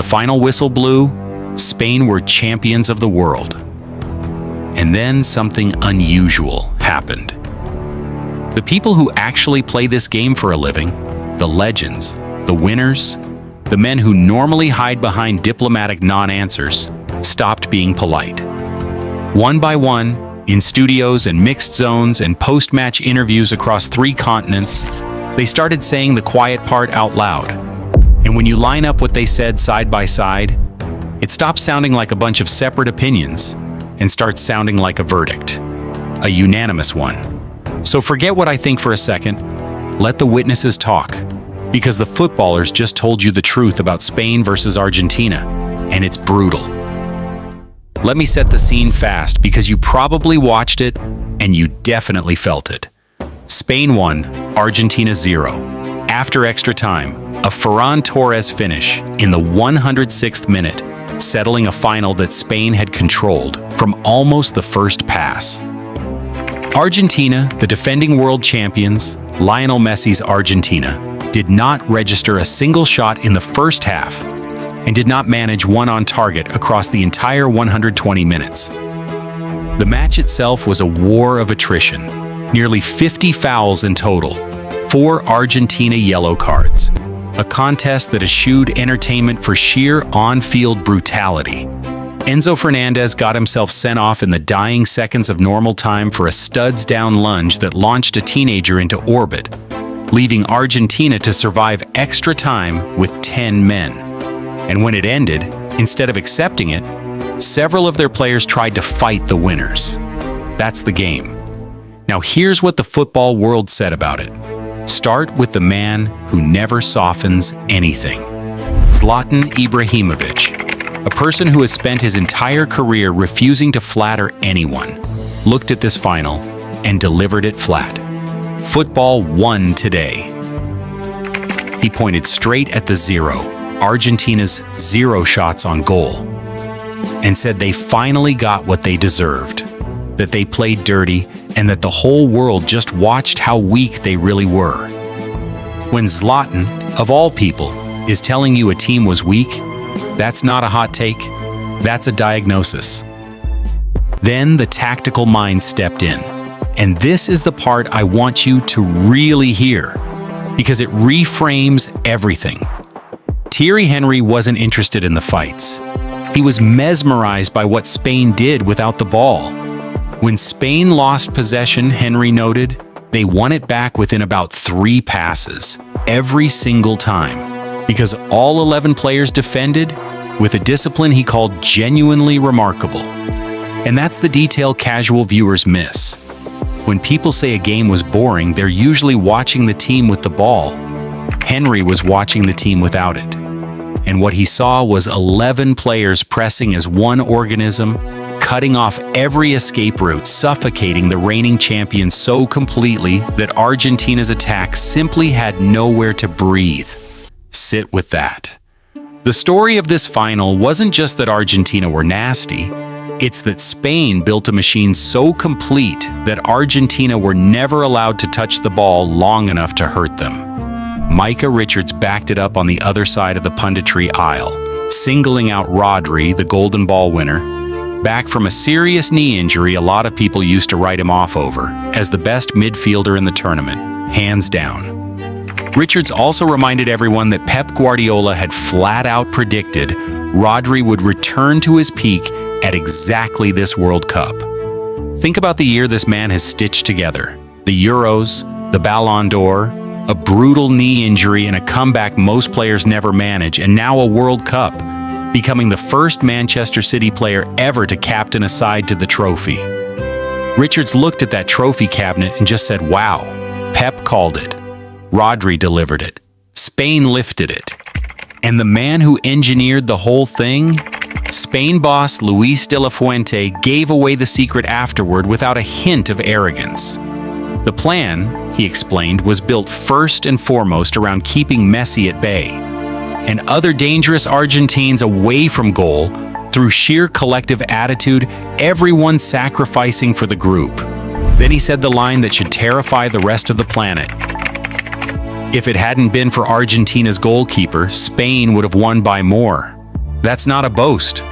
The final whistle blew. Spain were champions of the world. And then something unusual happened. The people who actually play this game for a living, the legends, the winners, the men who normally hide behind diplomatic non-answers, stopped being polite. One by one, in studios and mixed zones and post-match interviews across 3 continents, they started saying the quiet part out loud. And when you line up what they said side by side, it stops sounding like a bunch of separate opinions and starts sounding like a verdict, a unanimous one. So forget what I think for a second. Let the witnesses talk, because the footballers just told you the truth about Spain versus Argentina, and it's brutal. Let me set the scene fast, because you probably watched it and you definitely felt it. Spain 1, Argentina 0. After extra time, a Ferran Torres finish in the 106th minute, settling a final that Spain had controlled from almost the first pass. Argentina, the defending world champions, Lionel Messi's Argentina, did not register a single shot in the first half and did not manage one on target across the entire 120 minutes. The match itself was a war of attrition, nearly 50 fouls in total, 4 Argentina yellow cards, a contest that eschewed entertainment for sheer on-field brutality. Enzo Fernandez got himself sent off in the dying seconds of normal time for a studs-down lunge that launched a teenager into orbit, leaving Argentina to survive extra time with 10 men. And when it ended, instead of accepting it, several of their players tried to fight the winners. That's the game. Now here's what the football world said about it. Start with the man who never softens anything. Zlatan Ibrahimovic, a person who has spent his entire career refusing to flatter anyone, looked at this final and delivered it flat. Football won today. He pointed straight at the 0, Argentina's 0 shots on goal, and said they finally got what they deserved, that they played dirty, and that the whole world just watched how weak they really were. When Zlatan, of all people, is telling you a team was weak, that's not a hot take, that's a diagnosis. Then the tactical mind stepped in, and this is the part I want you to really hear, because it reframes everything. Thierry Henry wasn't interested in the fights. He was mesmerized by what Spain did without the ball. When Spain lost possession, Henry noted, they won it back within about 3 passes, every single time, because all 11 players defended with a discipline he called genuinely remarkable. And that's the detail casual viewers miss. When people say a game was boring, they're usually watching the team with the ball. Henry was watching the team without it. And what he saw was 11 players pressing as one organism, cutting off every escape route, suffocating the reigning champions so completely that Argentina's attack simply had nowhere to breathe. Sit with that. The story of this final wasn't just that Argentina were nasty, it's that Spain built a machine so complete that Argentina were never allowed to touch the ball long enough to hurt them. Micah Richards backed it up on the other side of the punditry aisle, singling out Rodri, the Golden Ball winner, back from a serious knee injury a lot of people used to write him off over, as the best midfielder in the tournament, hands down. Richards also reminded everyone that Pep Guardiola had flat out predicted Rodri would return to his peak at exactly this World Cup. Think about the year this man has stitched together. The Euros, the Ballon d'Or, a brutal knee injury and a comeback most players never manage, and now a World Cup, becoming the first Manchester City player ever to captain a side to the trophy. Richards looked at that trophy cabinet and just said, wow, Pep called it. Rodri delivered it. Spain lifted it. And the man who engineered the whole thing, Spain boss Luis de la Fuente, gave away the secret afterward without a hint of arrogance. The plan, he explained, was built first and foremost around keeping Messi at bay and other dangerous Argentines away from goal through sheer collective attitude, everyone sacrificing for the group. Then he said the line that should terrify the rest of the planet. If it hadn't been for Argentina's goalkeeper, Spain would have won by more. That's not a boast.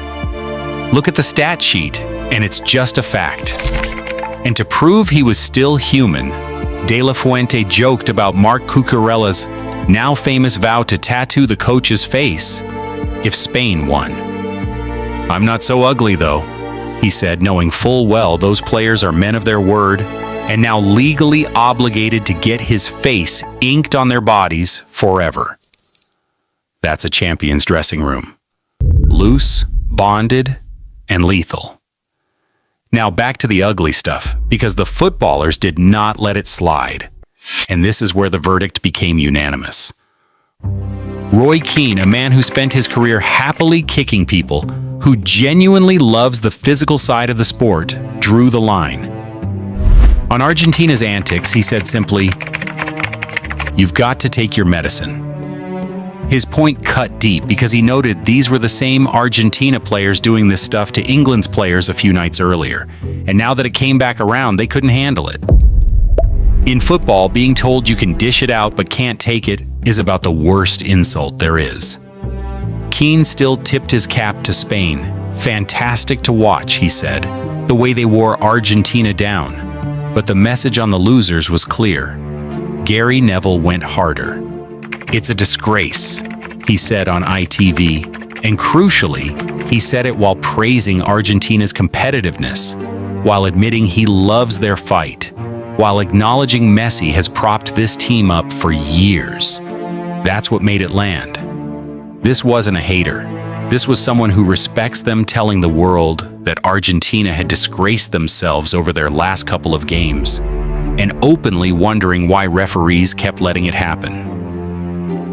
Look at the stat sheet, and it's just a fact. And to prove he was still human, De La Fuente joked about Marc Cucurella's now famous vow to tattoo the coach's face if Spain won. "I'm not so ugly, though," he said, knowing full well those players are men of their word and now legally obligated to get his face inked on their bodies forever. That's a champion's dressing room. Loose, bonded, and lethal. Now back to the ugly stuff, because the footballers did not let it slide. And this is where the verdict became unanimous. Roy Keane, a man who spent his career happily kicking people, who genuinely loves the physical side of the sport, drew the line. On Argentina's antics, he said simply, "You've got to take your medicine." His point cut deep because he noted these were the same Argentina players doing this stuff to England's players a few nights earlier, and now that it came back around, they couldn't handle it. In football, being told you can dish it out but can't take it is about the worst insult there is. Keane still tipped his cap to Spain. "Fantastic to watch," he said, "the way they wore Argentina down." But the message on the losers was clear. Gary Neville went harder. "It's a disgrace," he said on ITV, and crucially, he said it while praising Argentina's competitiveness, while admitting he loves their fight, while acknowledging Messi has propped this team up for years. That's what made it land. This wasn't a hater. This was someone who respects them telling the world that Argentina had disgraced themselves over their last couple of games, and openly wondering why referees kept letting it happen.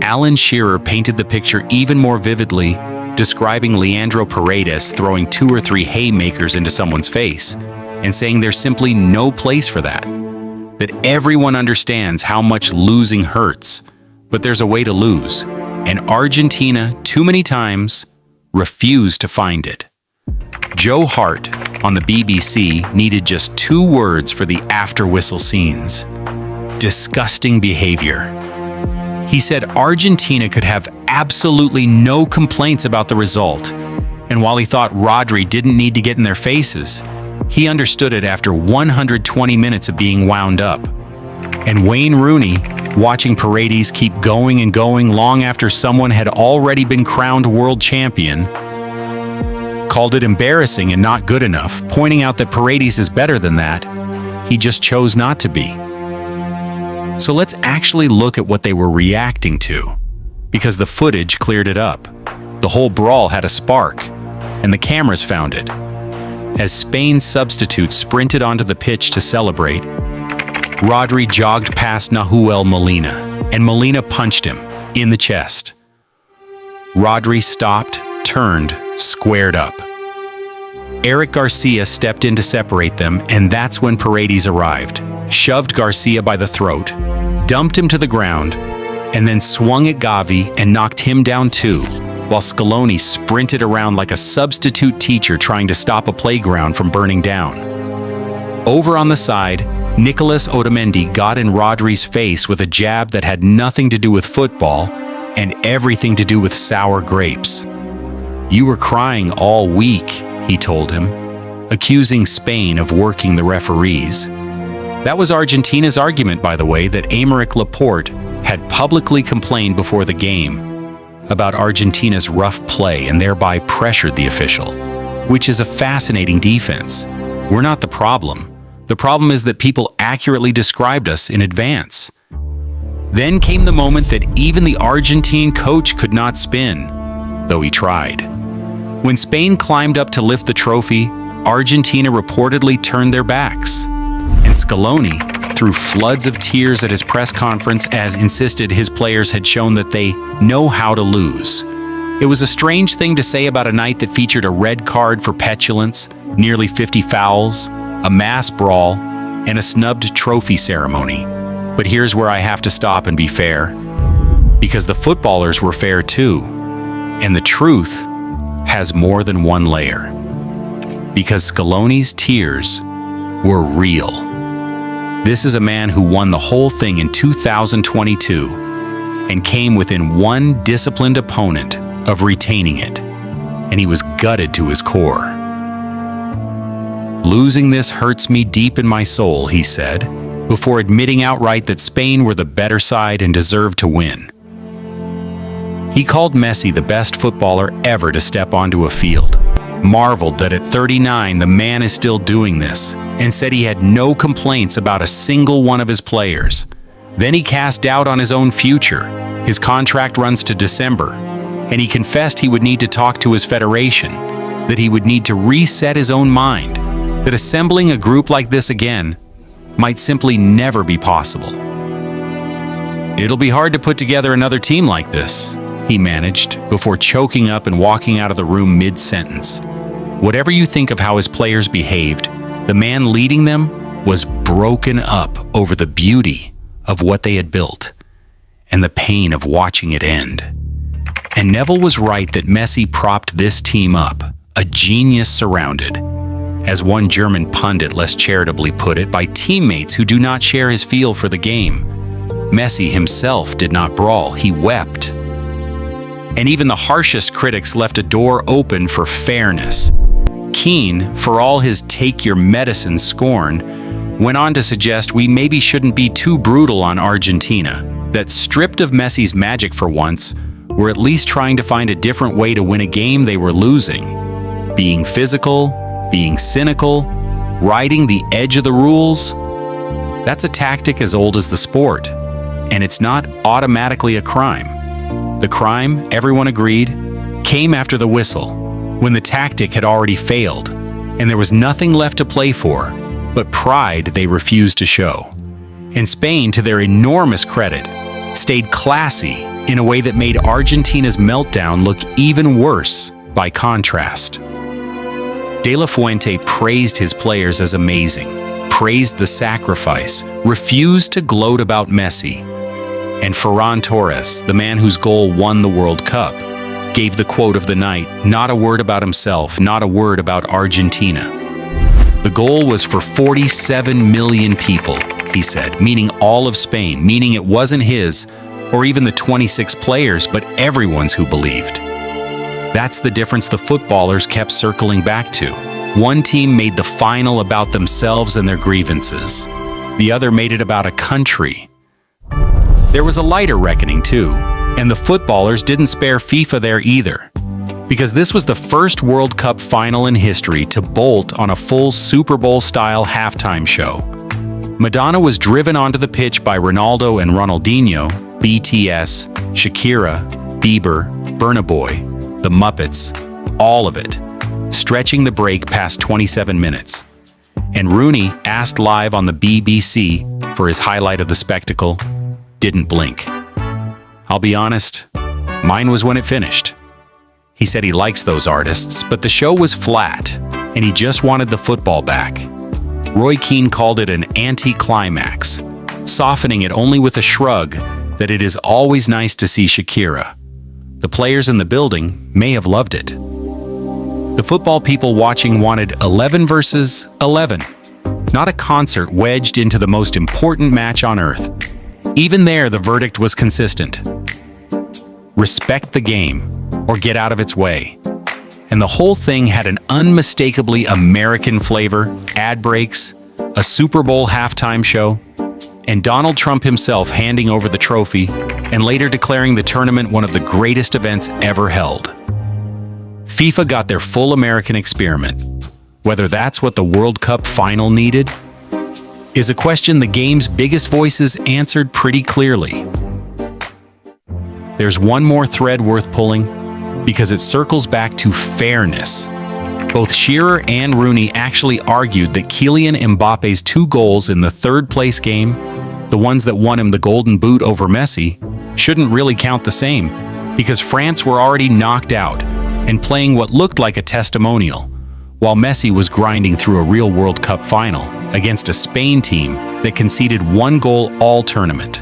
Alan Shearer painted the picture even more vividly, describing Leandro Paredes throwing 2 or 3 haymakers into someone's face, and saying there's simply no place for that. That everyone understands how much losing hurts, but there's a way to lose, and Argentina, too many times, refused to find it. Joe Hart, on the BBC, needed just 2 words for the after-whistle scenes. Disgusting behavior. He said Argentina could have absolutely no complaints about the result, and while he thought Rodri didn't need to get in their faces, he understood it after 120 minutes of being wound up. And Wayne Rooney, watching Paredes keep going and going long after someone had already been crowned world champion, called it embarrassing and not good enough, pointing out that Paredes is better than that. He just chose not to be. So let's actually look at what they were reacting to, because the footage cleared it up. The whole brawl had a spark, and the cameras found it. As Spain's substitute sprinted onto the pitch to celebrate, Rodri jogged past Nahuel Molina, and Molina punched him in the chest. Rodri stopped, turned, squared up. Eric Garcia stepped in to separate them, and that's when Paredes arrived, shoved Garcia by the throat, dumped him to the ground, and then swung at Gavi and knocked him down too, while Scaloni sprinted around like a substitute teacher trying to stop a playground from burning down. Over on the side, Nicolas Otamendi got in Rodri's face with a jab that had nothing to do with football and everything to do with sour grapes. "You were crying all week," he told him, accusing Spain of working the referees. That was Argentina's argument, by the way, that Aymeric Laporte had publicly complained before the game about Argentina's rough play and thereby pressured the official, which is a fascinating defense. We're not the problem. The problem is that people accurately described us in advance. Then came the moment that even the Argentine coach could not spin, though he tried. When Spain climbed up to lift the trophy, Argentina reportedly turned their backs. And Scaloni, through floods of tears at his press conference, as insisted his players had shown that they know how to lose. It was a strange thing to say about a night that featured a red card for petulance, nearly 50 fouls, a mass brawl, and a snubbed trophy ceremony. But here's where I have to stop and be fair. Because the footballers were fair too. And the truth has more than one layer. Because Scaloni's tears were real. This is a man who won the whole thing in 2022 and came within one disciplined opponent of retaining it. and he was gutted to his core. "Losing this hurts me deep in my soul," he said, before admitting outright that Spain were the better side and deserved to win. He called Messi the best footballer ever to step onto a field, marveled that at 39 the man is still doing this, and said he had no complaints about a single one of his players. Then he cast doubt on his own future. His contract runs to December, and he confessed he would need to talk to his federation, that he would need to reset his own mind, that assembling a group like this again might simply never be possible. "It'll be hard to put together another team like this," he managed, before choking up and walking out of the room mid-sentence. Whatever you think of how his players behaved, the man leading them was broken up over the beauty of what they had built and the pain of watching it end. And Neville was right that Messi propped this team up, a genius surrounded, as one German pundit less charitably put it, by teammates who do not share his feel for the game. Messi himself did not brawl, he wept. And even the harshest critics left a door open for fairness. Keane, for all his take-your-medicine scorn, went on to suggest we maybe shouldn't be too brutal on Argentina, that stripped of Messi's magic for once, were at least trying to find a different way to win a game they were losing. Being physical, being cynical, riding the edge of the rules, that's a tactic as old as the sport, and it's not automatically a crime. The crime, everyone agreed, came after the whistle, when the tactic had already failed, and there was nothing left to play for, but pride they refused to show. And Spain, to their enormous credit, stayed classy in a way that made Argentina's meltdown look even worse by contrast. De La Fuente praised his players as amazing, praised the sacrifice, refused to gloat about Messi. And Ferran Torres, the man whose goal won the World Cup, gave the quote of the night, "Not a word about himself, not a word about Argentina." The goal was for 47 million people, he said, meaning all of Spain, meaning it wasn't his, or even the 26 players, but everyone's who believed. That's the difference the footballers kept circling back to. One team made the final about themselves and their grievances. The other made it about a country. There was a lighter reckoning too, and the footballers didn't spare FIFA there either, because this was the first World Cup final in history to bolt on a full Super Bowl-style halftime show. Madonna was driven onto the pitch by Ronaldo and Ronaldinho, BTS, Shakira, Bieber, Burna Boy, the Muppets, all of it, stretching the break past 27 minutes. And Rooney, asked live on the BBC for his highlight of the spectacle, didn't blink. "I'll be honest, mine was when it finished." He said he likes those artists, but the show was flat, and he just wanted the football back. Roy Keane called it an anti-climax, softening it only with a shrug that it is always nice to see Shakira. The players in the building may have loved it. The football people watching wanted 11 versus 11, not a concert wedged into the most important match on earth. Even there, the verdict was consistent. Respect the game, or get out of its way. And the whole thing had an unmistakably American flavor, ad breaks, a Super Bowl halftime show, and Donald Trump himself handing over the trophy and later declaring the tournament one of the greatest events ever held. FIFA got their full American experiment. Whether that's what the World Cup final needed is a question the game's biggest voices answered pretty clearly. There's one more thread worth pulling, because it circles back to fairness. Both Shearer and Rooney actually argued that Kylian Mbappe's 2 goals in the third-place game, the ones that won him the Golden Boot over Messi, shouldn't really count the same, because France were already knocked out and playing what looked like a testimonial, while Messi was grinding through a real World Cup final against a Spain team that conceded 1 goal all tournament.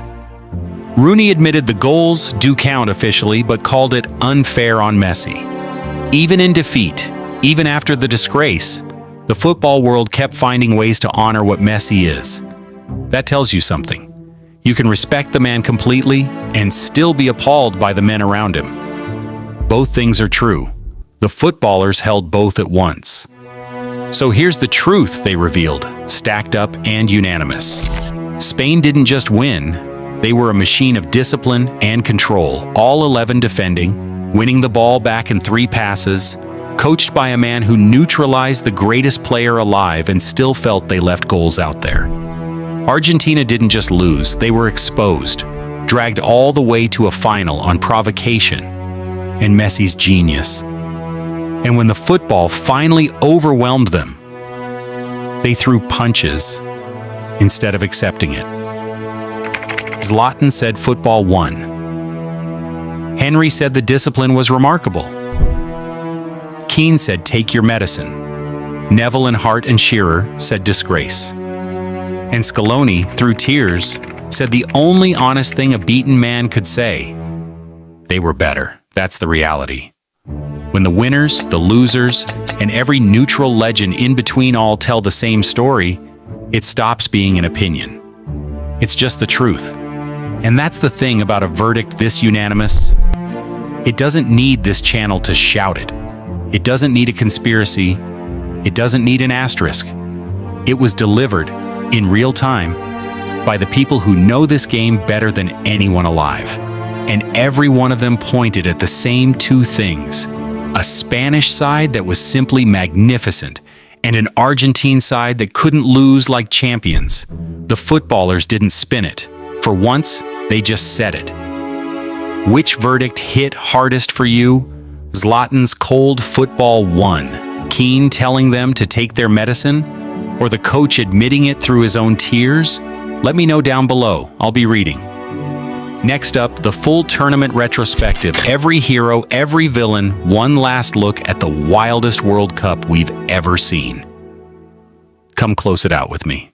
Rooney admitted the goals do count officially, but called it unfair on Messi. Even in defeat, even after the disgrace, the football world kept finding ways to honor what Messi is. That tells you something. You can respect the man completely and still be appalled by the men around him. Both things are true. The footballers held both at once. So here's the truth they revealed, stacked up and unanimous. Spain didn't just win, they were a machine of discipline and control, all 11 defending, winning the ball back in 3 passes, coached by a man who neutralized the greatest player alive and still felt they left goals out there. Argentina didn't just lose, they were exposed, dragged all the way to a final on provocation and Messi's genius. And when the football finally overwhelmed them, they threw punches instead of accepting it. Zlatan said football won. Henry said the discipline was remarkable. Keane said take your medicine. Neville and Hart and Shearer said disgrace. And Scaloni, through tears, said the only honest thing a beaten man could say. They were better. That's the reality. When the winners, the losers, and every neutral legend in between all tell the same story, it stops being an opinion. It's just the truth. And that's the thing about a verdict this unanimous. It doesn't need this channel to shout it. It doesn't need a conspiracy. It doesn't need an asterisk. It was delivered in real time by the people who know this game better than anyone alive. And every one of them pointed at the same 2 things. A Spanish side that was simply magnificent, and an Argentine side that couldn't lose like champions. The footballers didn't spin it. For once, they just said it. Which verdict hit hardest for you? Zlatan's cold football won, Keane telling them to take their medicine, or the coach admitting it through his own tears? Let me know down below. I'll be reading. Next up, the full tournament retrospective. Every hero, every villain, one last look at the wildest World Cup we've ever seen. Come close it out with me.